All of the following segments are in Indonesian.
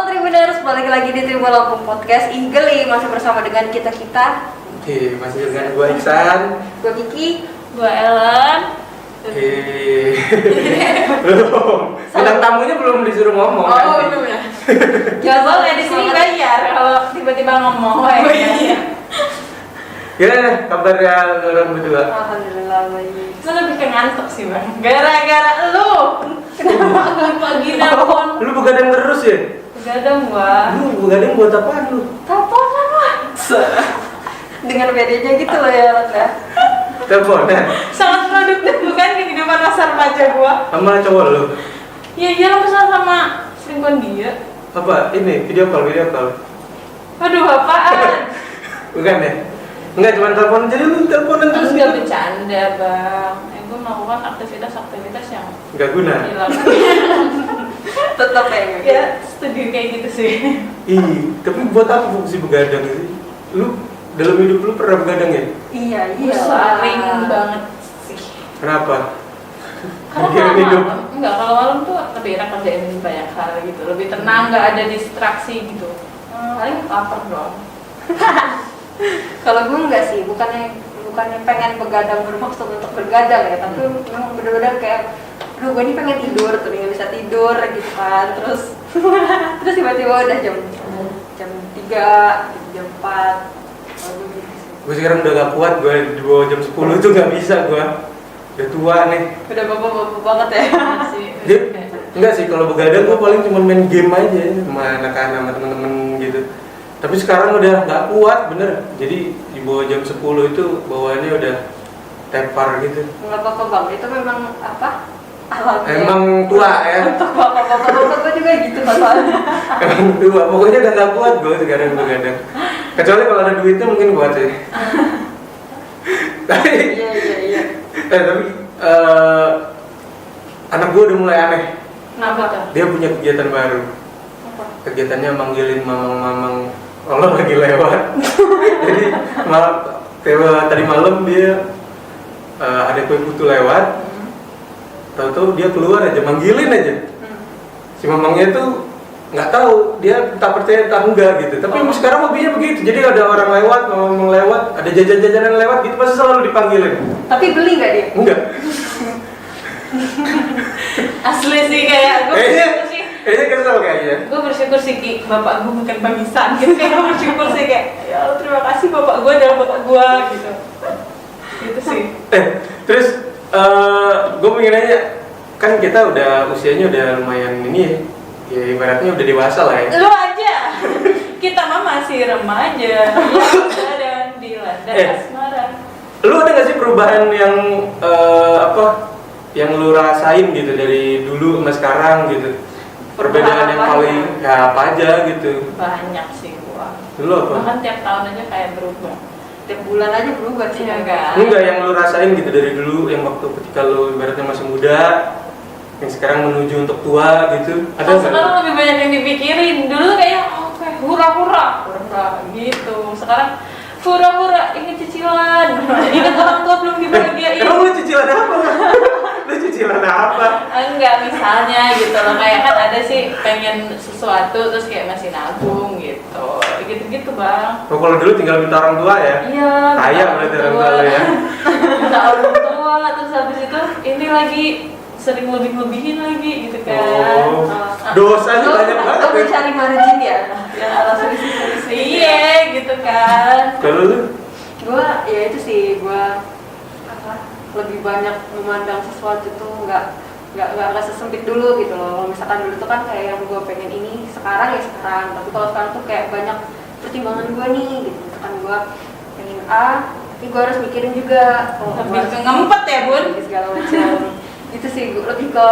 Tribuners, balik lagi di Tribun Lampung Podcast Eagle masih bersama dengan kita-kita. Oke, masih dengan gue Iksan, Gue Kiki, Gue Ellen. Belum. Bintang tamunya belum disuruh ngomong. Belum ya. Gak boleh di sini bayar kalau tiba-tiba ngomong. Oh iya. Gimana kabarnya orang berdua? Alhamdulillah baik. Lu lebih ke ngantuk sih bang. Gara-gara lu. Kenapa pagi nelfon? Lu begadang terus ya? Begadang gua. Lu begadang buat apaan lu? Teleponan lah. Dengan bedanya gitu loh ya, Landa. Teleponan? Sangat produktif bukan kehidupan masa remaja gua. Sama cowok lu? Iya iya lu kesal sama selingkuhan dia. Apa? Ini video call. Aduh apaan? Bukan ya? Enggak, cuma telepon, jadi lu teleponan terus Enggak gitu? bercanda bang. Gue melakukan aktivitas yang Enggak guna? hilang. Tetap ya. Ya setuju kayak gitu sih. Ih, tapi buat apa fungsi begadang sih? Lu dalam hidup lu pernah begadang ya? Iya, Gue iya. sering banget sih. Kenapa? Karena Biar kalau hidup. malam, enggak kalau malam tuh lebih enak kerjain banyak hal gitu, lebih tenang, nggak ada distraksi gitu. Paling lapar doang. Kalau gue enggak sih, bukannya pengen begadang bermaksud untuk bergadang ya, tapi memang benar-benar kayak aduh gue ini pengen tidur tuh nggak bisa tidur gitu kan, terus tiba-tiba udah jam 3, jam 4. Gue sekarang udah gak kuat, gue di bawah jam 10 tuh gak bisa gue. Udah tua nih. Udah bapak-bapak banget ya. Sih. Enggak sih, kalau begadang gue paling cuma main game aja sama anak-anak, sama temen-temen gitu. Tapi sekarang udah gak kuat bener. Jadi di bawah jam 10 itu bawaannya udah tepar gitu. Nggak apa-apa bang, itu memang apa? Alamnya. Emang tua ya. Untuk bapak-bapak gue juga gitu masalahnya. Emang tua, pokoknya udah gak kuat gue sekarang begadang. Kecuali kalau ada duitnya mungkin kuat sih. Tapi Iya. tapi anak gue udah mulai aneh. Kenapa tuh? Dia punya kegiatan baru. Apa? Kegiatannya manggilin mamang-mamang kalau lagi lewat. Jadi tadi malam dia ada kue putu lewat. Tahu-tahu dia keluar aja manggilin aja. Si mamangnya tuh nggak tahu, dia tak percaya tak enggak gitu. Tapi sekarang mobilnya begitu. Jadi ada orang lewat, mamang lewat, ada jajan-jajanan lewat gitu pasti selalu dipanggilin. Tapi beli nggak dia? Enggak. Asli sih kayak gue bersyukur sih. Kayaknya kesel kayaknya. Gue bersyukur sih Ki, bapak gue bukan bangsan gitu. Kayak gue bersyukur sih kayak ya Allah terima kasih bapak gue adalah bapak gue gitu. Gitu sih. Terus gue pengen nanya, kan kita udah usianya udah lumayan ini ya ibaratnya udah dewasa lah ya. Lu aja. Kita mah masih remaja. Dan dilanda asmara. Lu ada gak sih perubahan yang yang lu rasain gitu dari dulu sama sekarang gitu? Perbedaan yang paling ya apa aja gitu? Banyak sih gua. Dulu apa? Bahkan tiap tahun aja kayak berubah. Tiap bulan aja berubah sih. Iya kan? Enggak, yang lu rasain gitu dari dulu yang waktu ketika lu ibaratnya masih muda, yang sekarang menuju untuk tua gitu. Ada Kalau nggak? sekarang lebih banyak yang dipikirin. Dulu kayak hura-hura gitu. Sekarang hura-hura ingat cicilan. Ingat orang tua belum dibahagiain. Emang lu cicilan apa? Lu cicilan apa? Enggak, misalnya gitu loh, kayak kan ada sih pengen sesuatu terus kayak masih nabung gitu, gitu-gitu bang. Oh, kalau dulu tinggal minta orang tua ya? Iya. Kaya berarti orang tua lu ya? Minta orang tua, terus habis itu ini lagi sering lebih-lebihin lagi gitu kan. Oh, dosanya banyak banget Lo ya? mencari margin ya? Ya ala selisih. Iya gitu kan. Kalau lu? Gue ya itu sih, gue lebih banyak memandang sesuatu tuh nggak sesempit dulu gitu loh. Kalau misalkan dulu tuh kan kayak yang gue pengen ini sekarang ya sekarang, tapi kalau sekarang tuh kayak banyak pertimbangan gue nih gitu. Misalkan gue pengen A, tapi gue harus mikirin juga Lebih ke ngempet ya bun. segala macam. Itu sih gue lebih ke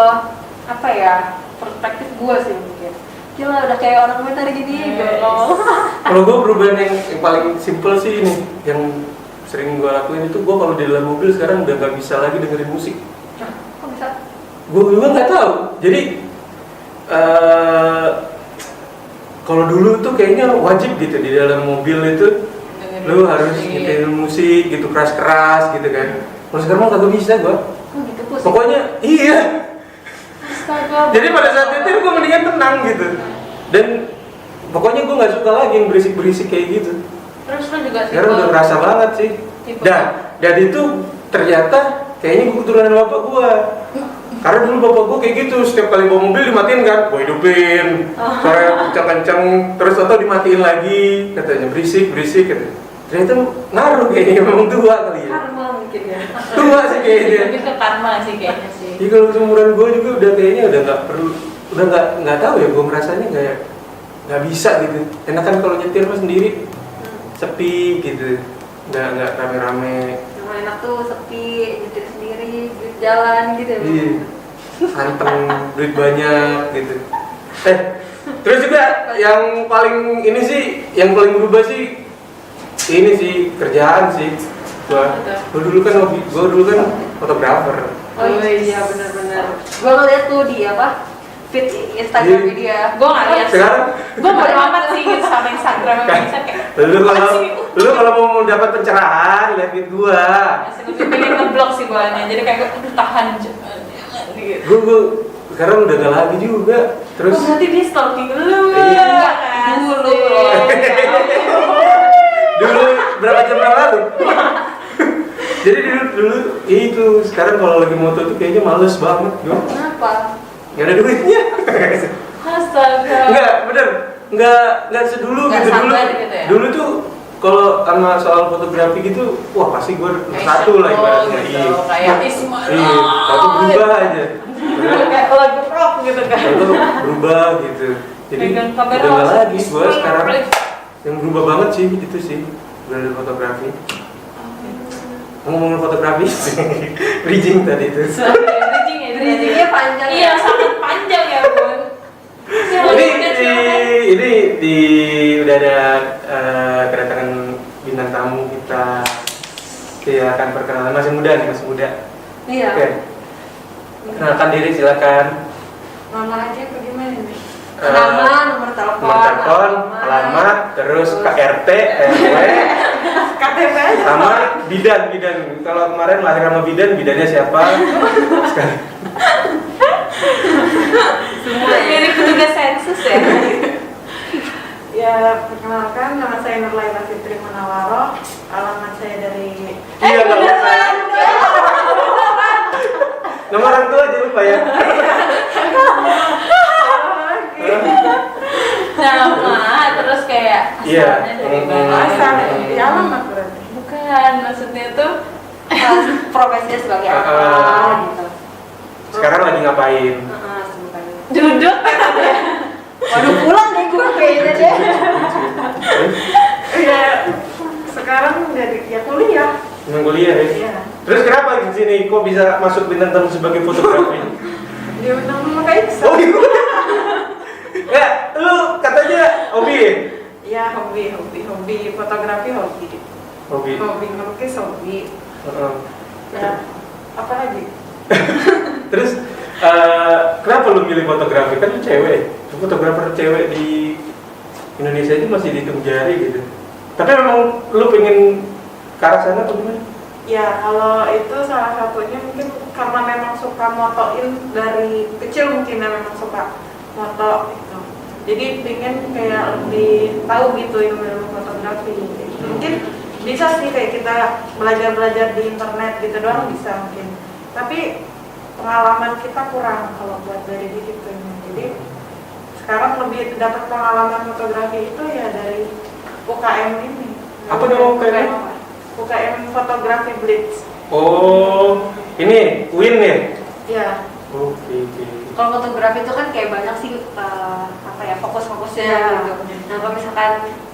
apa ya, perspektif gue sih mungkin. Gila udah kayak orang mental gini gitu. Kalau gue perubahan yang paling simple sih ini, yang sering gue lakuin itu, gue kalau di dalam mobil sekarang udah nggak bisa lagi dengerin musik. Nah, kok bisa? Gue juga nggak tahu. Jadi kalau dulu tuh kayaknya wajib gitu di dalam mobil itu lu harus nyetel musik gitu keras-keras gitu kan. Kalau sekarang mah kagak bisa gue. Oh gitu pusing. Pokoknya iya. Astaga. Jadi pada saat itu gue mendingan tenang gitu. Dan Pokoknya gue nggak suka lagi yang berisik-berisik kayak gitu. Terus lu juga Sekarang udah ngerasa banget sih. tipe Dan itu ternyata kayaknya gue keturunan bapak gue. Karena dulu bapak gue kayak gitu, setiap kali bawa mobil dimatiin kan, gue hidupin, suara kencang-kencang, terus atau dimatiin lagi, katanya berisik katanya. Ternyata ngaruh kayaknya, memang tua kali ya. Karma mungkin ya. Tua sih kayaknya. lebih ke karma sih kayaknya sih. Jadi kalau seumuran gue juga udah kayaknya udah nggak perlu, udah nggak tahu ya, gue merasanya nggak bisa gitu. Enakan kalau nyetir mah sendiri, sepi gitu, nggak rame-rame. Yang enak tuh sepi, nyetir sendiri, duit jalan gitu ya. Iya, anteng, duit banyak gitu. Terus juga yang paling ini sih, yang paling berubah sih, ini sih kerjaan sih. Gue dulu kan fotografer. Oh iya benar-benar. Gua ngeliat tuh di apa? Feed Instagram dia. Gue nggak lihat. Sekarang Gue bodo amat sih gitu sama Instagram yang bisa kayak. lu kalau mau dapat pencerahan lihat feed gua. Masih lebih pengen ngeblok sih guanya. Jadi kayak gue tahan jangan gitu. Gue sekarang udah gak lagi juga. Terus Oh, berarti dia stalking lu. Iya. Enggak kan? Dulu loh. dulu berapa jam yang lalu? Jadi dulu itu, sekarang kalau lagi moto tuh kayaknya males banget gua. Kenapa? Nggak ada duitnya. Astaga. Enggak, enggak sedulu Nggak gitu dulu. sabar gitu ya? Dulu tuh kalau sama soal fotografi gitu, wah pasti gue satu lah ibaratnya. Gitu, Iya. kayak Isma. Iya, tapi berubah aja. Kayak lagu rock gitu kan. Itu berubah gitu. Jadi Pegang udah kamera nggak langsung. lagi gue sekarang. Yang berubah banget sih itu sih dari fotografi. Ngomongin fotografi, bridging tadi itu. Bridging ya. Bridgingnya panjang. Iya, sangat panjang ya bun. Ini udah ada kedatangan bintang tamu kita. Dia akan perkenalan, masih muda. Iya. Oke. Kenalkan diri silakan. Nama aja apa gimana nih? Eh, Nama, nomor telepon, alamat, terus KRT, RW, KTP aja. sama bidan. Kalau kemarin lahir sama bidannya siapa? Sekarang. Semua ya. Mirip petugas sensus ya. Ya, perkenalkan nama saya Nurlaila Fitri Munawaro. Alamat saya dari Iya, nggak usah. Nama orang tua aja lupa ya. Nama, terus kayak Iya. asalnya dari mana? asal di alamat berarti. Bukan, maksudnya tuh Profesinya sebagai apa gitu. Sekarang lagi ngapain? Sebutannya. duduk Waduh pulang deh gue kayaknya deh. Ya, sekarang jadi ya kuliah. Yang kuliah ya. Iya. Terus kenapa di sini kok bisa masuk bintang tamu sebagai fotografi? Diundang sama Kak Iksan. Oh iya. Ya, lu katanya hobi ya? Ya, hobi fotografi hobi. Hobi. Hobi ngelukis hobi. Heeh. Ya, apa lagi? Terus kenapa lu milih fotografi? Kan lu cewek. Fotografer cewek di Indonesia itu masih dihitung jari gitu. Tapi memang lu pengen ke arah sana atau gimana? Ya, kalau itu salah satunya mungkin karena memang suka motoin dari kecil, mungkin ya memang suka moto gitu. Jadi pengen kayak lebih tahu gitu ilmu fotografi. Mungkin bisa sih kayak kita belajar di internet gitu doang bisa mungkin. Tapi pengalaman kita kurang kalau buat dari gitu. Jadi sekarang lebih dapat pengalaman fotografi itu ya dari UKM ini. Apa nama UKM? UKM Fotografi Blitz. Oh, ini Win ya? Ya. Oke. Kalau fotografi itu kan kayak banyak sih apa ya fokus-fokusnya Ya. gitu. Nah kalau misalkan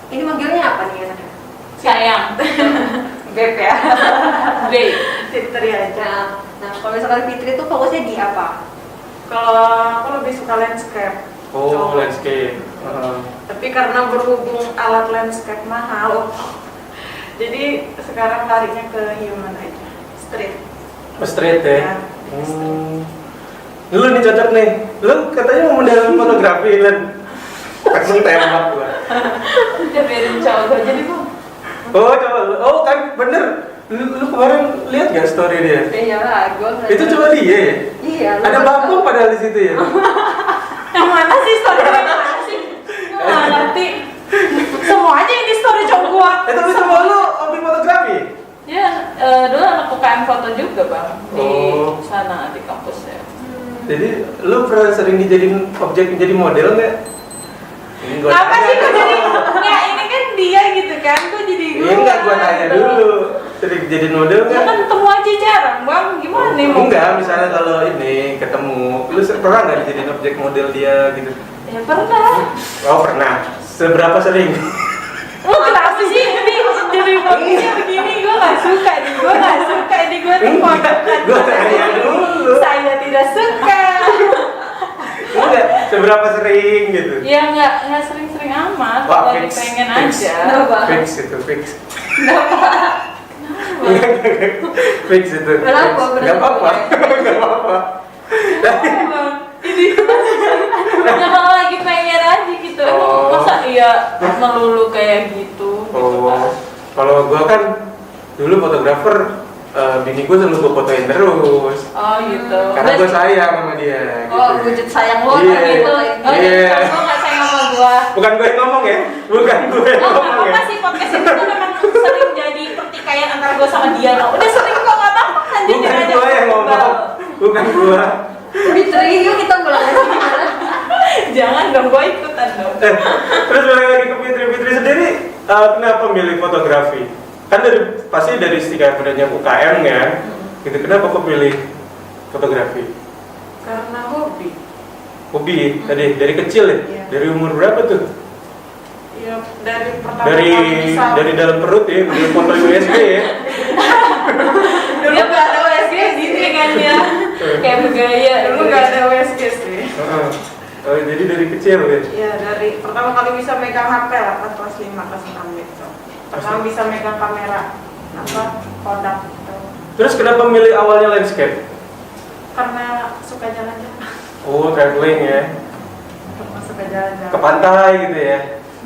ini manggilnya apa nih enaknya? sayang Beb ya. babe Fitri aja. Nah kalau misalkan Fitri itu fokusnya di apa? Kalau aku lebih suka landscape. Oh, landscape. Tapi karena berhubung alat landscape mahal, jadi sekarang larinya ke human aja, street. Oh, straight ya? Ya. Lu nih cocok nih. Lu katanya mau mendalami fotografi dan langsung tembak gua. udah biarin cowok gue jadi bang Oh, coba lu. Oh, kan bener. Lu kemarin lihat gak story dia? Iya lah, gue Itu cuma dia ya? Iya. Ada bambang padahal di situ ya? yang mana sih story yang mana sih nggak ngerti. Semuanya yang di story cowok gua. Tapi sama lu hobi fotografi? Ya, dulu anak UKM foto juga bang di Oh. sana di kampusnya. Jadi lu pernah sering dijadiin objek menjadi model nggak? Ini gua Apa tanya sih gua dulu. jadi? Nggak, ini kan dia gitu kan, gua jadi gua. Iya enggak, gua tanya gitu. dulu. Sering dijadiin model Ya nggak? kan ketemu aja jarang bang, gimana nih mau? Enggak, misalnya kalau ini ketemu, lu pernah nggak dijadiin objek model dia gitu? Ya pernah. Oh pernah. Seberapa sering? Lu kenapa sih ini jadi bagusnya begini? Gue nggak suka nih, gue nggak suka nih, gue tuh Enggak, gua tanya dulu. Saya tidak suka. Enggak, seberapa sering gitu? Ya nggak sering-sering amat, Wah, lagi fix, pengen fix. aja. Kenapa? Fix itu, fix. Fix itu. Kenapa? Fix. Nggak apa-apa, nggak apa-apa. Ini emang lagi pengen aja gitu. Emang Oh. masa iya melulu kayak gitu? Gitu kan. Oh, kalau gua kan dulu fotografer, bini gua selalu gua fotoin terus. Oh gitu. Karena gua sayang sama dia. Oh, gitu. wujud sayang lo Iya. gitu. Oh Iya. jadi kamu nggak sayang sama gua. Bukan gue yang ngomong ya, bukan gue yang Oh, nggak ngomong ya. apa-apa sih, podcast itu tuh memang sering jadi pertikaian antara gue sama dia. Udah sering kok, nggak apa-apa, lanjutin Bukan aja. gue yang ngomong, bukan gue. Fitri, yuk kita mulai lagi gimana? Jangan dong, gue ikutan dong. Terus balik lagi ke Fitri. Fitri sendiri, kenapa milih fotografi? Kan pasti dari setiap adanya UKM kan, gitu. Kenapa kok pilih fotografi? Karena hobi. Hobi tadi dari kecil ya? Iya. Dari umur berapa tuh? Ya dari pertama Dari kali bisa. dari dalam perut ya, dari foto USB ya. Dia nggak ada USG gini kan dia, kayak bergaya. Dulu nggak ada USG sih. Heeh. Oh, jadi dari kecil ya. Ya dari pertama kali bisa megang HP lah pas kelas 5 kelas 6 gitu. Pertama bisa megang kamera apa Kodak gitu. Terus kenapa milih awalnya landscape? Karena suka jalan-jalan. Oh, traveling ya. Karena suka jalan-jalan. Ke pantai gitu ya.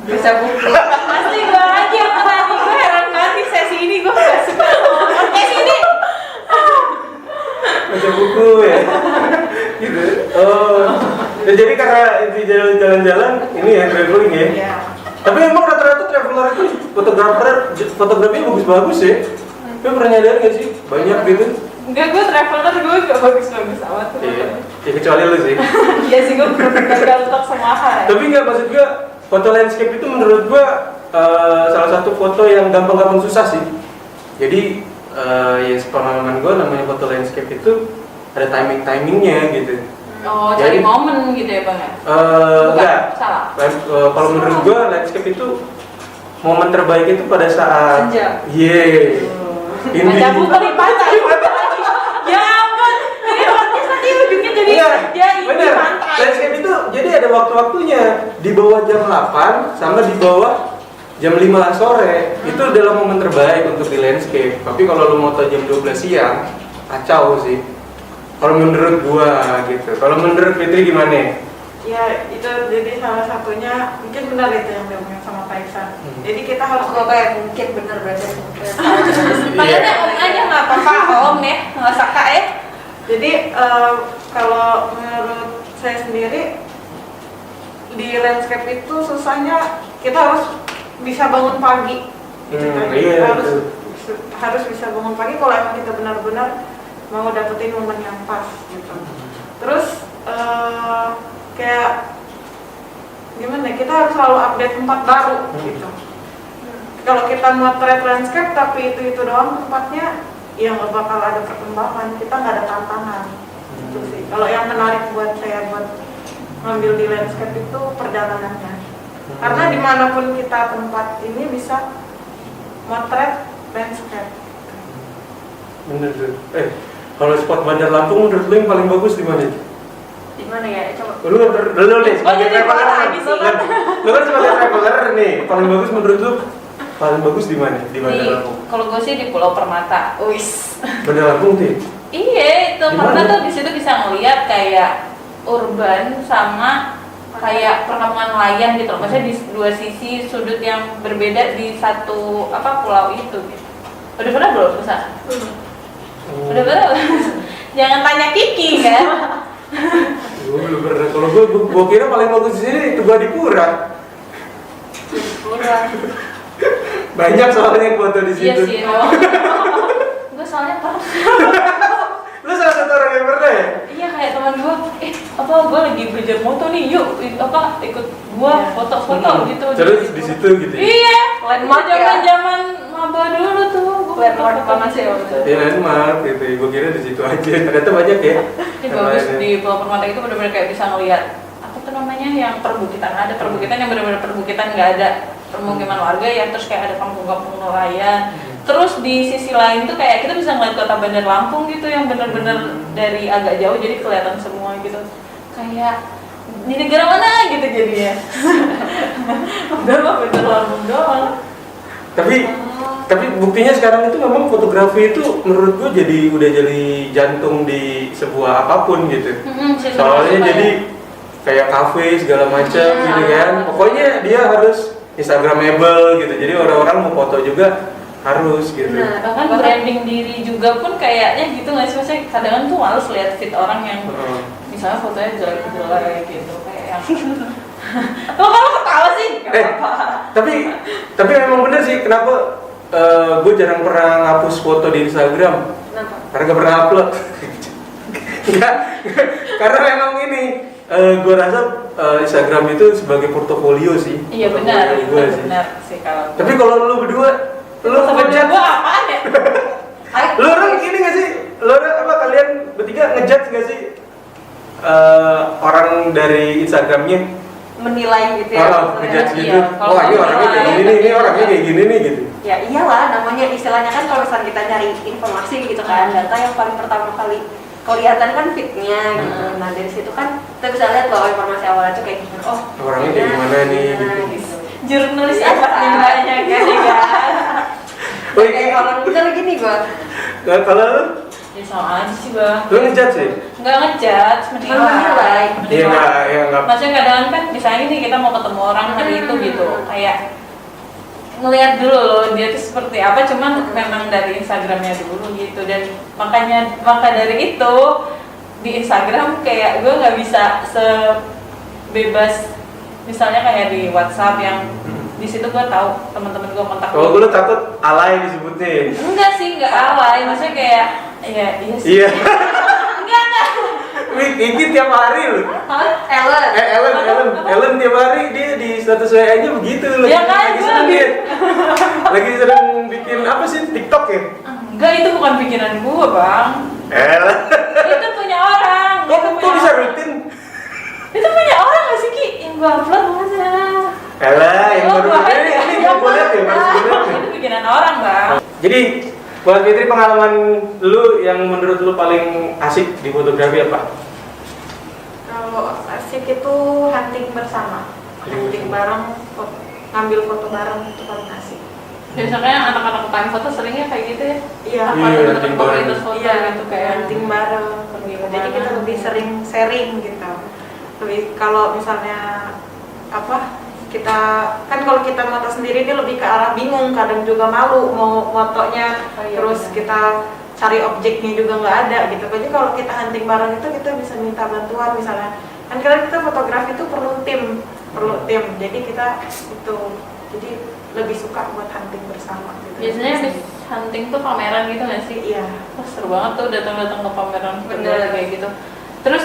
Bisa buku. Pasti gue aja yang tadi, gue heran banget di sesi ini gue nggak suka sama podcast ini. Baca buku ya. Gitu. Oh. Ya, jadi karena itu jalan-jalan ini ya traveling ya. Iya. Tapi emang rata-rata traveler itu fotografinya bagus-bagus ya. Lu pernah nyadar gak sih? Banyak gitu. Enggak, gue traveler, gue gak bagus-bagus amat. Iya. Ya kecuali lu sih. Iya sih, gue gagal untuk semua hal. Tapi nggak, maksud gua foto landscape itu menurut gua salah satu foto yang gampang-gampang susah sih. Jadi ya sepengalaman gua namanya foto landscape itu ada timingnya gitu. Oh, Jadi- cari momen gitu ya bang ya? Enggak. Salah. Kalau menurut gua landscape itu momen terbaik itu pada saat Senja. Iya. Ini. Baca buku di pantai. Ya ampun, ini podcast nanti ujungnya jadi Iya, ya ini bener. pantai. Landscape itu jadi ada waktu-waktunya. Di bawah jam 8 sama di bawah jam 5 sore. Itu adalah momen terbaik untuk di landscape. Tapi kalau lu moto jam 12 siang, kacau sih. Kalau menurut gua gitu. Kalau menurut Fitri gimana? Ya itu jadi salah satunya mungkin benar itu yang diomongin sama Pak Iksan. Jadi kita harus Aku kayak mungkin bener berarti. Makanya om aja nggak apa-apa om ya, nggak usah kak ya. Jadi kalau menurut saya sendiri di landscape itu susahnya kita harus bisa bangun pagi. Gitu kan. Iya, harus bisa bangun pagi kalau emang kita benar-benar mau dapetin momen yang pas gitu. Terus kayak gimana ya, kita harus selalu update tempat baru gitu. Kalau kita motret landscape tapi itu doang tempatnya, ya nggak bakal ada perkembangan, kita nggak ada tantangan. Itu sih. Kalau yang menarik buat saya buat ngambil di landscape itu perjalanannya. Karena dimanapun kita tempat ini bisa motret landscape. Bener tuh. Kalau spot Bandar Lampung menurut lu yang paling bagus di mana? Di mana ya? Coba. Lu nih sebagai jadi traveler. parah gitu kan. Lu kan sebagai traveler nih, paling bagus menurut lu paling bagus di mana? Di Bandar Lampung. Kalau gue sih di Pulau Permata. Wis. Bandar Lampung tuh. Iya, itu Di karena mana? tuh di situ bisa ngeliat kayak urban sama kayak perkampungan nelayan gitu loh. Maksudnya di dua sisi sudut yang berbeda di satu pulau itu gitu. Udah pernah belum ke sana? Udah pernah? Jangan tanya Kiki kan. Gue belum pernah. Kalau gue kira paling bagus di sini itu Adipura. Udah. Banyak soalnya foto di Iya situ. sih, memang. Gue soalnya pernah. Lu salah satu orang yang pernah ya? Iya kayak teman gue, gue lagi belajar moto nih, yuk ikut gue foto-foto gitu. Terus di situ gitu ya? Iya, Landmark ya? zaman maba dulu tuh. Gua Landmark foto-foto banget sih gitu. waktu itu. Di landmark gitu, gue kira di situ aja. Ternyata banyak ya. Ini bagus di Pulau Permata itu benar-benar kayak bisa ngelihat apa tuh namanya yang perbukitan, ada perbukitan yang benar-benar perbukitan, nggak ada permukiman warga ya, terus kayak ada kampung-kampung nelayan. Terus di sisi lain tuh kayak kita bisa ngeliat kota Bandar Lampung gitu yang benar-benar dari agak jauh jadi kelihatan semua gitu. Kayak di negara mana gitu jadinya. Udah mah Bandar Lampung doang. Tapi buktinya sekarang itu memang fotografi itu menurut gue udah jadi jantung di sebuah apapun gitu. Soalnya jadi kayak kafe segala macam gitu kan. Pokoknya dia harus Instagramable gitu. Jadi orang-orang mau foto juga harus gitu. Nah, Bahkan branding diri juga pun kayaknya gitu nggak sih, maksudnya kadang tuh males lihat feed orang yang misalnya fotonya jelek-jelek gitu kayak yang lo kalau ketawa sih Tapi memang bener sih kenapa gue jarang pernah ngapus foto di Instagram. Kenapa? Karena gak pernah upload. Nggak, karena memang ini gue rasa Instagram itu sebagai portofolio sih. iya benar, Portofolio gua sih. benar sih kalau Tapi kalau lu berdua, lu ngejudge, gua apaan ya? lu orang ini gak sih? Lu orang apa kalian bertiga ngejudge gak sih orang dari Instagramnya? Menilai gitu ya. Oh, ngejudge Iya, gitu. kalau Wah, ini menilai, orangnya kayak gini nih, ini orangnya kayak gini nih gitu. Ya iyalah, namanya istilahnya kan kalau misalnya kita nyari informasi gitu kan, data yang paling pertama kali kelihatan kan fitnya gitu. Nah dari situ kan kita bisa lihat loh informasi awalnya tuh kayak gimana. Oh Orangnya kayak gimana nih, gitu. gitu. Jurnalis Iya, apa nih kan? banyak kan ya kan? Oh, Kayak orang kita gini gua. Nah, kalau lu, Ya sama aja sih bang. lu ngejudge sih? Nggak ngejudge, Menilai. Iya nggak, ya nggak. Maksudnya kadang kan misalnya nih kita mau ketemu orang hari itu gitu, kayak ngelihat dulu loh dia tuh seperti apa, cuman memang dari Instagramnya dulu gitu, dan maka dari itu di Instagram kayak gue nggak bisa sebebas misalnya kayak di WhatsApp yang di situ gue tahu teman-teman gue kontak Kalau gue takut alay disebutnya ya? enggak sih, nggak alay, maksudnya kayak iya sih. Iya. enggak Ini tiap hari loh. Ellen. Ellen tiap hari dia di status WA-nya begitu loh. Ya kan, Lagi gue seneng lebih- dia. Lagi sering bikin apa sih TikTok ya? enggak, itu bukan pikiran gue bang, Ellen. itu punya orang. Kok bisa rutin? Itu punya orang nggak sih Ki yang gue upload masa? Ellen yang baru ini gue lihat ya, baru gue lihat ya. Itu bikinan orang bang. Jadi buat Fitri, pengalaman lu yang menurut lu paling asik di fotografi apa? Kalau asik itu hunting bersama, hunting bareng, ngambil foto bareng itu paling asik. Biasanya anak-anak UKM foto seringnya kayak gitu ya. Iya, Iya, Apa hunting komunitas bareng. foto iya gitu kayak hunting bareng. pergi Jadi kita kemana. lebih sering sharing gitu. Lebih kalau misalnya apa kita kan kalau kita moto sendiri ini lebih ke arah bingung, kadang juga malu mau motonya, Oh, iya, terus benar. kita cari objeknya juga nggak ada gitu. Jadi kalau kita hunting bareng itu kita bisa minta bantuan misalnya. Kan kadang kita fotografi itu perlu tim. Jadi kita itu jadi lebih suka buat hunting bersama gitu. Biasanya habis hunting tuh pameran gitu nggak sih? Iya. Wah, seru banget tuh datang-datang ke pameran Bener. fotografi kayak gitu. Terus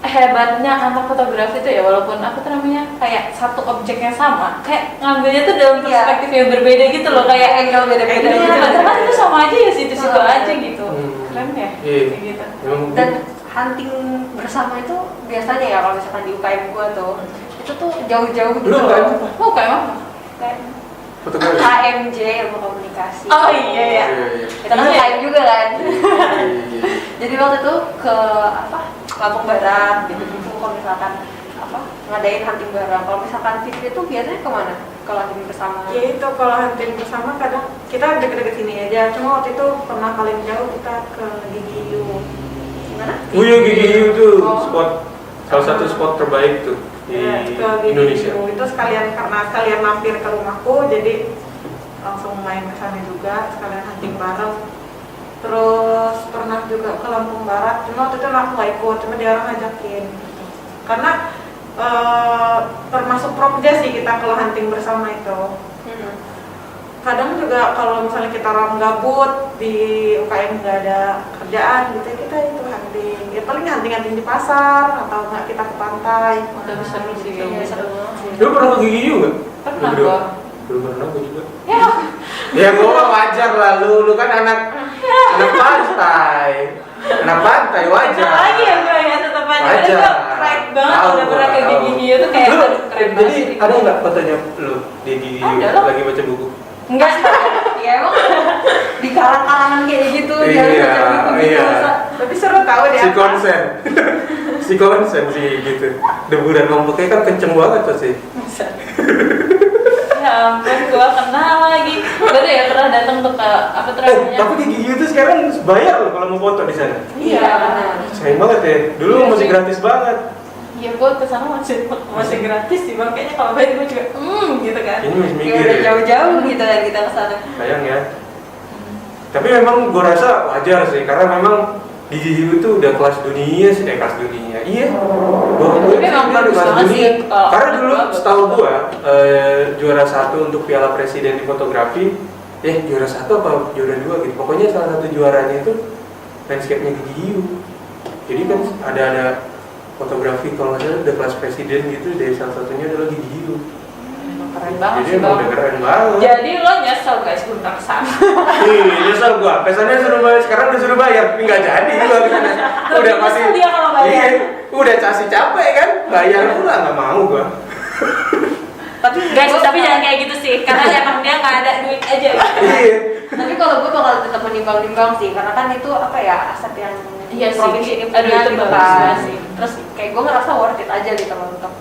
hebatnya anak fotografi itu ya, walaupun apa tuh namanya kayak satu objek yang sama, kayak ngambilnya tuh dalam Iya. perspektif yang berbeda gitu loh, kayak angle beda-beda iya, gitu. padahal itu sama aja ya, situ-situ Oh. aja gitu. Hmm. Keren ya? Iya. Kayak gitu. Emang Dan hunting bersama itu biasanya ya kalau misalkan di UKM gua tuh itu tuh jauh-jauh gitu. Lu UKM loh. apa? Oh, kayak apa? Kayak fotografi. KMJ, ilmu komunikasi. Oh iya ya. Iya. Kita kan Iya. UKM juga kan. Iya. Jadi waktu itu ke apa? Lampung Barat gitu-gitu kalau misalkan apa? Ngadain hunting bareng. Kalau misalkan Fitri itu biasanya kemana? Kalau hunting bersama. Ya itu kalau hunting bersama kadang kita deket-deket sini aja. Cuma waktu itu pernah paling jauh kita ke Gigiyu. Gimana? Oh iya, Gigiyu tuh Oh. spot, salah satu spot terbaik tuh di Ya, ke Indonesia. Gigiyu itu sekalian mampir ke rumahku, jadi langsung main ke sana juga, sekalian hunting bareng. Terus pernah juga ke Lampung Barat, cuma waktu itu aku nggak ikut, cuma dia orang ngajakin. Gitu. Karena termasuk prokja sih kita kalau hunting bersama itu. Kadang juga kalau misalnya kita orang gabut di UKM nggak ada kerjaan gitu, kita itu hunting. Ya paling hunting di pasar atau nggak kita ke pantai. Udah seru sih. Gitu. Seru. Lu pernah ke Gigi juga? Pernah Lu gua. Belum pernah gua juga. Ya, Ya gua wajar lah, lu kan anak pantai. Anak pantai wajar. kenal lagi ya gue ya tetap aja. Wajar. Itu keren banget Tahu udah pernah ke gua, Gigi tahu. Hiu tuh kayak Lu, aduh, keren banget. jadi sih. ada nggak fotonya lu di Gigi Hiu Ada lah. lagi baca buku? Enggak sih. Ya emang di kalangan kayak gitu Iya, iya. Tapi seru tahu deh. Si konsen. Si konsen sih gitu. Deburan ombaknya kan kenceng banget tuh sih. Ya ampun, gua kenal lagi. Gua tuh ya pernah datang tuh ke apa tuh namanya? Tapi di Gigi Hiu tuh sekarang bayar loh kalau mau foto di sana. Iya. Sayang banget ya. Dulu Iya masih sih. gratis banget. Iya, gua kesana masih gratis sih bang. Kayaknya kalau bayar gua juga gitu kan. Ini masih Ya mikir udah ya. jauh-jauh gitu kan kita ke sana. Sayang ya. Tapi memang gue rasa wajar sih, karena memang Gigi Hiu itu udah kelas dunia sih, kelas dunia. Iya. Tapi memang bagus banget sih, kalau Karena dulu bagus. setahu gue juara 1 untuk Piala Presiden di fotografi, juara 1 apa juara 2 gitu. Pokoknya salah satu juaranya itu landscape-nya Gigi Hiu. Jadi kan ada fotografi kalau nggak salah udah kelas presiden gitu, dari salah satunya adalah Gigi Hiu. Keren banget Jadi sih emang bang. udah keren banget. Jadi lo nyesel guys belum tak kesana. Nyesel gua, pesannya suruh bayar, sekarang disuruh bayar, tapi nggak jadi gua kesana. Udah Lebih pasti. nyesel dia kalau bayar. Iya, udah kasih capek kan, bayar pula nggak mau gua. Tapi Guys, gua tapi bakal- jangan kayak gitu sih, karena emang dia nggak ada duit aja. Iya. Tapi kalau gue bakal tetap menimbang-nimbang sih, karena kan itu apa ya, aset yang Iya sih. provinsi ini Aduh, punya itu gitu bagus kan. banget sih. Terus kayak gue ngerasa worth it aja gitu loh untuk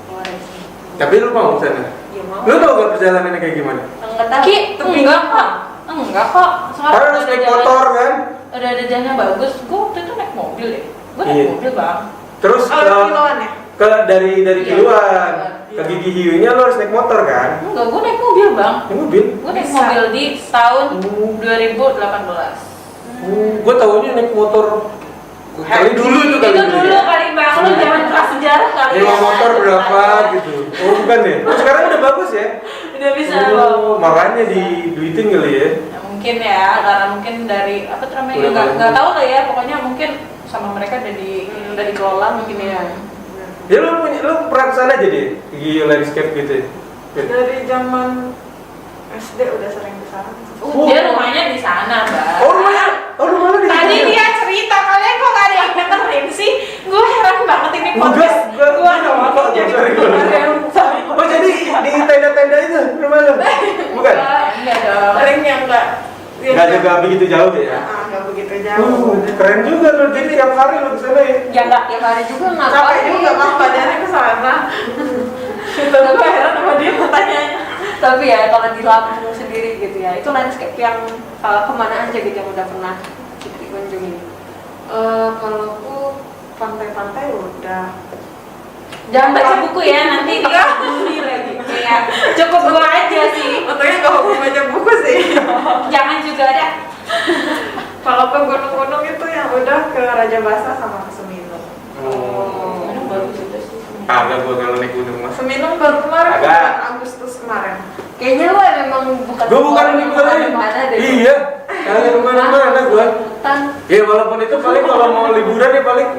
ngeluarin sih. Tapi lu mau kesana? Ya mau. Lu tau gak perjalanannya kayak gimana? Enggak tahu. Ki, enggak kok. Enggak kok. Sekarang Karena udah harus ada naik jalan- motor kan. Udah ada jalannya bagus. Gue waktu itu naik mobil deh. Gue naik Iya. mobil bang. Terus Kiloan ya? dari Iya. Kiluan Iya. ke Gigi Hiunya lu harus naik motor kan? Enggak, gue naik mobil bang. Naik mobil. Gue naik Bisa. mobil di tahun Hmm. 2018. Gua taunya naik motor kali dulu itu kali Itu dulu kali bang, lu jangan kelas sejarah kali Nyewa motor berapa gitu. Oh bukan deh. Oh sekarang udah bagus ya. Udah bisa Oh, lo. makanya diduitin kali ya. Ya, mungkin ya, karena mungkin dari apa tuh namanya, Udah bagus. nggak tahu lah ya. Pokoknya mungkin sama mereka udah dikelola mungkin ya. Ya lu pernah kesana aja deh, Gigi landscape gitu ya? Dari zaman SD udah sering ke sana. Dia rumahnya di sana bang. Oh rumahnya di Tadi sana? dia cerita, kalian kok gak ada yang dengerin sih? Gue heran banget ini podcast. Enggak, Gue doang jadi sorry. ada yang sorry. Oh jadi di tenda-tenda itu rumah lu? Bukan? Enggak dong. Paling yang enggak Nggak begitu jauh deh ya? Enggak begitu jauh. Keren juga lu, jadi tiap hari lu kesana ya? Ya enggak. Tiap hari juga nggak Capek juga bang badannya ke sana. Itu gue heran sama dia pertanyaannya. Tapi ya kalau di Lampung sendiri gitu ya, itu landscape yang kemana aja gitu yang udah pernah kita kunjungi. Kalau aku pantai-pantai udah. Jangan baca buku ya, nanti dikabuli lagi. Kayak cukup gue aja sih. Untungnya gak hobi baca buku sih. Jangan juga ada. Kalau ke gunung-gunung itu yang udah ke Raja Basa sama ke Seminung. Oh. Aduh, bagus itu sih. Agak gua kalau naik gunung mas. Seminung baru kemarin, Agak. bulan Agustus kemarin. Kayaknya lo memang bukan Gua bukan orang di yang mana kemana-mana deh. Iya. Kagak kemana-mana gua. Hutan. Ya walaupun itu paling kalau mau liburan ya paling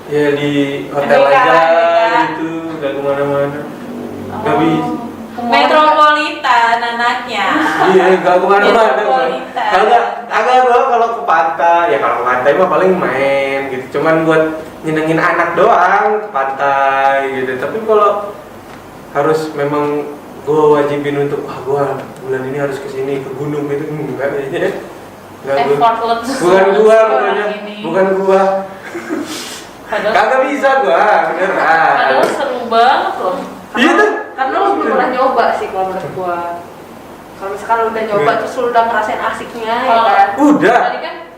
ya di hotel Di aja kamar, gitu, nggak kemana-mana. Nggak bisa. Metropolitan anaknya. Iya, nggak kemana-mana. Metropolitan. Agak gua kalau ke pantai, ya kalau ke pantai mah paling main gitu. Cuman buat nyenengin anak doang ke pantai gitu. Tapi kalau harus memang gua wajibin untuk gua bulan ini harus kesini ke gunung gitu, enggak kayaknya. Enggak gua. Effortless. Bukan gua orang pokoknya, ini. bukan gua. Padahal, Kagak bisa gua, beneran. padahal seru banget loh. Iya tuh. Karena lo belum pernah nyoba sih kalau menurut gua. Kalau misalkan lo udah nyoba terus lo udah ngerasain asiknya ya Kalau- kan. Udah.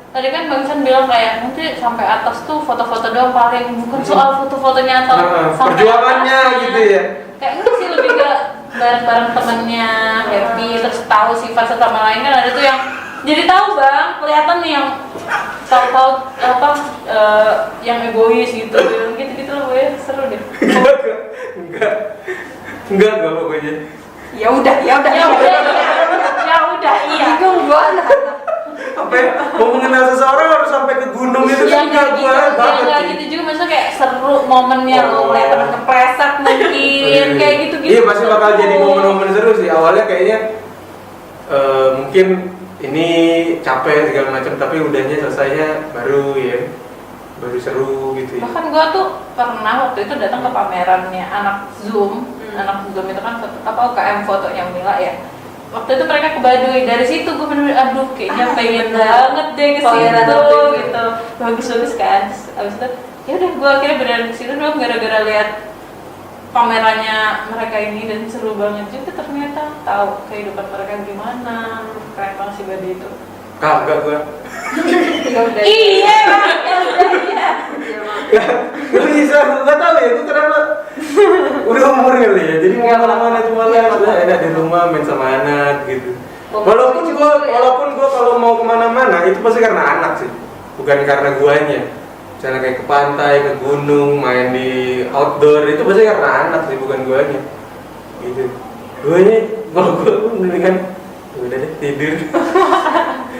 Tadi kan Bang San bilang kayak nanti sampai atas tuh foto-foto doang, paling bukan soal foto-fotonya atau Nah, sampai perjuangannya atasnya. gitu ya. Kayak enggak sih, lebih ke bareng-bareng temennya happy, terus tahu sifat sesama lain. Kan ada tuh yang jadi tahu bang, kelihatan nih yang tahu-tahu apa yang egois gitu gitu loh, gue seru deh. Enggak pokoknya. Ya udah Ya udah, iya. bingung gua anak. Apa ya? Mau mengenal seseorang harus sampai ke gunung itu Yang kan nggak gitu, banget yang nggak sih. gitu juga, maksudnya kayak seru momennya lo Oh. kelihatan kepleset mungkin kayak gitu-gitu. Iya pasti bakal jadi momen-momen seru sih. Awalnya kayaknya mungkin ini capek segala macam, tapi udahnya selesainya baru seru gitu ya. Bahkan gua tuh pernah waktu itu datang ke pamerannya anak Zoom itu kan foto apa UKM fotonya Mila ya. Waktu itu mereka ke Baduy, dari situ gue bener-bener aduh kayaknya pengen banget deh ke Pameran situ apa gitu. Bagus-bagus kan. Terus abis itu ya udah gue akhirnya beneran ke situ doang gara-gara lihat pamerannya mereka ini dan seru banget juga ternyata tahu kehidupan mereka gimana. Keren banget sih Baduy itu. Kagak gua. Ya udah. Iya, ya udah iya. Gak bisa, gak tahu ya, itu kenapa udah umur kali ya, jadi mau kemana-mana tuh malah sudah enak di rumah main sama anak gitu. Walaupun gua kalau mau kemana-mana itu pasti karena anak sih, bukan karena guanya. Misalnya kayak ke pantai, ke gunung, main di outdoor itu pasti karena anak sih, bukan guanya. Gitu. Guanya, kalau gua mendingan udah deh tidur.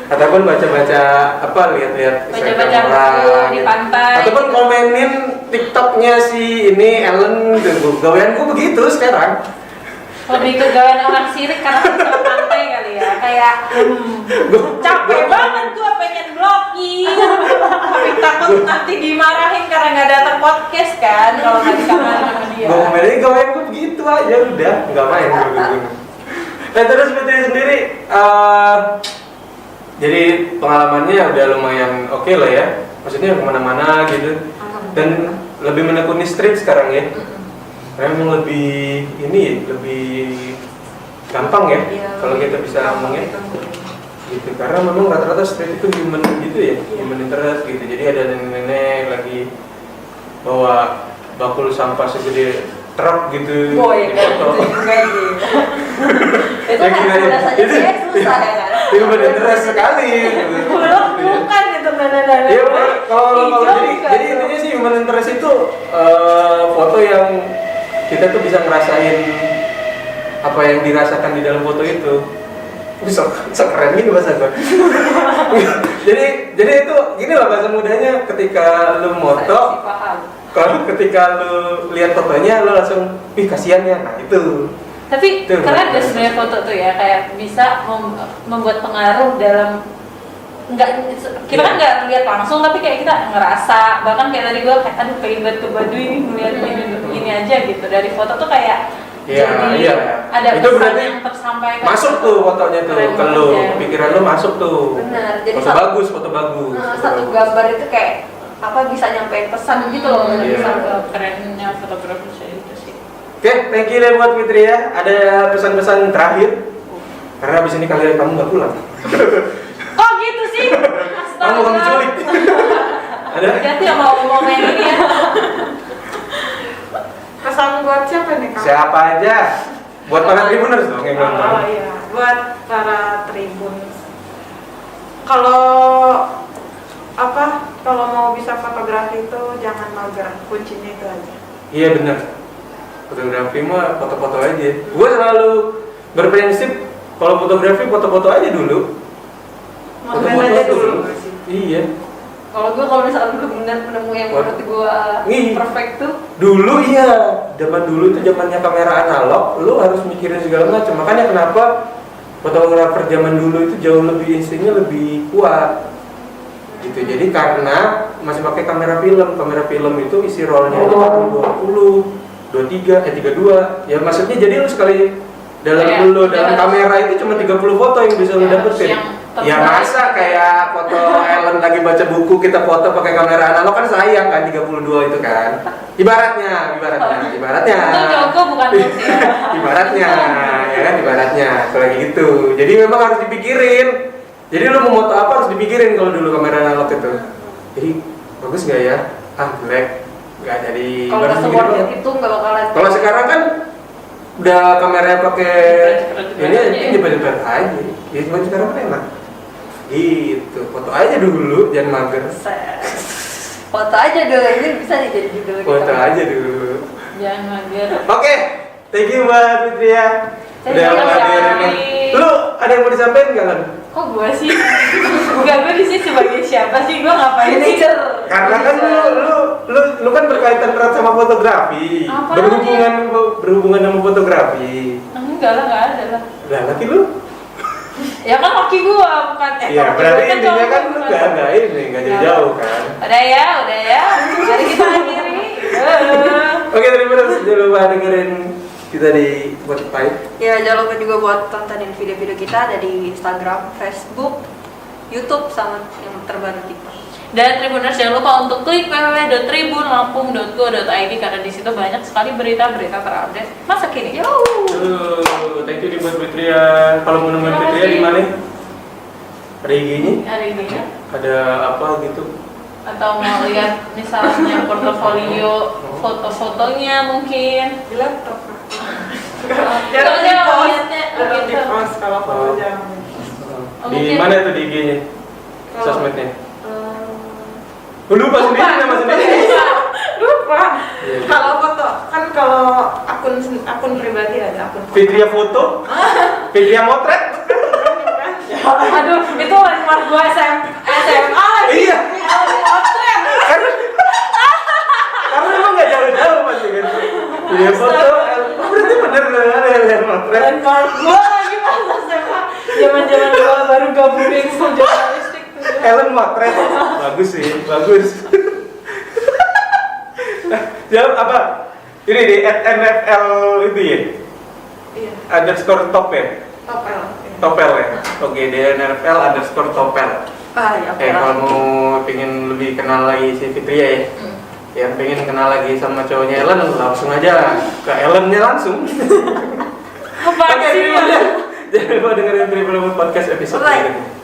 Ataupun baca-baca apa lihat-lihat Baca-baca Instagram buku orang, di pantai. ataupun komenin TikToknya si ini Ellen gitu. Gaweanku begitu sekarang. Lebih ke gawean orang sirik karena sama pantai kali ya. Kayak capek banget gua pengen blocking. Tapi takut nanti dimarahin karena nggak datang podcast kan kalau nggak dikabarin sama dia. Gue komenin gaweanku begitu aja udah nggak main gunung-gunung. Nah terus Putri sendiri jadi pengalamannya udah lumayan oke lah ya, maksudnya kemana-mana gitu, dan lebih menekuni street sekarang ya, karena memang lebih gampang ya, kalau kita bisa ngomongnya, gitu, karena memang rata-rata street itu human gitu ya, human interest gitu, jadi ada nenek-nenek lagi bawa bakul sampah segede truk gitu, Boy, di foto. Itu kan udah saja saya susah ya kan. Itu bener sekali. Belum bukan itu benar-benar. Iya, kalau jadi intinya sih human interest itu foto yang kita tuh bisa ngerasain apa yang dirasakan di dalam foto itu. Sok keren gini bahasa gue. jadi itu gini lah bahasa mudanya, ketika lu moto, kalau ketika lu lihat fotonya lu langsung kasihan ya, nah itu. Tapi Tuh, keren deh bener. sebenarnya foto tuh ya, kayak bisa membuat pengaruh dalam kita kan nggak lihat langsung tapi kayak kita ngerasa, bahkan kayak tadi gue kayak aduh pengen banget ke Baduy ini melihat ini aja gitu dari foto tuh kayak jadi ada itu pesan berarti yang tersampaikan masuk tuh fotonya tuh Keren ke lu, banget ya. pikiran lu masuk tuh. Benar, jadi Foto bagus. satu gambar itu kayak apa bisa nyampein pesan gitu loh, Iya. pesan ke kerennya fotografer saya itu sih. Oke, thank you deh buat Fitri ya. Ada pesan-pesan terakhir? Karena abis ini kalian kamu nggak pulang. Kok gitu sih? Kamu culik. Ada? Hati-hati sama ngomong yang ini ya. Pesan buat siapa nih Kak? Siapa aja? Buat para tribuners dong yang nonton. Oh iya, buat para tribun. Kalau kalau mau bisa fotografi itu jangan mager, kuncinya itu aja. Iya benar. Fotografi mah foto-foto aja. Gue selalu berprinsip kalau fotografi foto-foto aja dulu. Momen aja dulu. Iya. kalau misalkan belum benar menemu yang menurut gue Ih. perfect tuh, Dulu iya, zaman dulu itu zamannya kamera analog, lu harus mikirin segala macam. Makanya kenapa fotografer zaman dulu itu jauh lebih instingnya lebih kuat. Gitu. Jadi karena masih pakai kamera film itu isi rollnya itu 20, 23, 32. Ya maksudnya jadi lu sekali dalam dalam kamera itu cuma 30 foto yang bisa lu dapetin. Ya masa kayak foto Ellen lagi baca buku kita foto pakai kamera analog kan sayang kan 32 itu kan. Ibaratnya. Itu Joko bukan Lucy ya. Ibaratnya, ya kan ibaratnya kayak gitu. Jadi memang harus dipikirin. Jadi lu mau foto apa harus dipikirin kalau dulu kamera analog itu. Jadi bagus nggak ya? Jelek. Nggak jadi. kalau nggak seworth it itu nggak bakalan. Kalau sekarang kan udah kameranya pakai ini jepret aja. Ya cuma sekarang kan enak. Gitu, foto aja dulu, jangan mager. Foto aja dulu, ini bisa nih jadi judul Foto kita. aja dulu. Jangan mager. Oke, thank you buat Fitria. Saya Udah juga ngadirin. Syari. Lu ada yang mau disampaikan nggak Lan? Kok gue sih? Enggak, gue di sini sebagai siapa sih? Gue ngapain sih? Karena kan lu kan berkaitan erat sama fotografi. Apa Berhubungan sama fotografi. Enggak lah, enggak ada lah. Lah laki lu? Ya kan laki gue bukan. Iya, laki berarti gua intinya cowok, kan lu bukan. nggak jauh-jauh kan. Udah ya. Mari kita akhiri. Oke, terima kasih. Jangan lupa dengerin kita di Spotify. Ya jangan lupa juga buat tontonin video-video kita ada di Instagram, Facebook, YouTube sama yang terbaru TikTok. Dan Tribuners jangan lupa untuk klik www.tribunlampung.go.id karena di situ banyak sekali berita-berita terupdate masa kini. Yo. Thank you buat Fitria. Kalau mau nemuin Terima Fitria kasih. di mana? Ada IG-nya? Ada ini ya? Ada apa gitu? Atau mau lihat misalnya portofolio foto-fotonya mungkin. Di laptop. Jangan lihatnya Jangan di gitu. post kalau foto jangan. Oh, Di mungkin. mana tuh di IG-nya? Kalau- Sosmednya? Lupa sendiri nama sendiri. Lupa. Iya. Kalau foto kan kalau akun pribadi ada akun foto. Fitria foto? Fitria motret? Aduh, itu landmark gua SMA lagi. Iya. Karena emang nggak jauh-jauh pasti kan. Fitria foto. Berarti bener ada motret. Landmark gua lagi pas SMA. Zaman-zaman gua baru gabungin jurnalistik tuh. Ellen motret. Bagus sih, bagus. Jawab apa? Ini di @nfl itu ya? Iya. Underscore top ya? Topel. Iya. Topel ya? Oke, di nfl underscore topel. Ya Kalau mau pengen lebih kenal lagi si Fitria ya, yang pengen kenal lagi sama cowoknya Ellen, langsung aja ke Ellennya langsung. Apa Oke, sih? terima kasih. Jangan lupa dengerin Tribun Podcast episode Bye. berikutnya.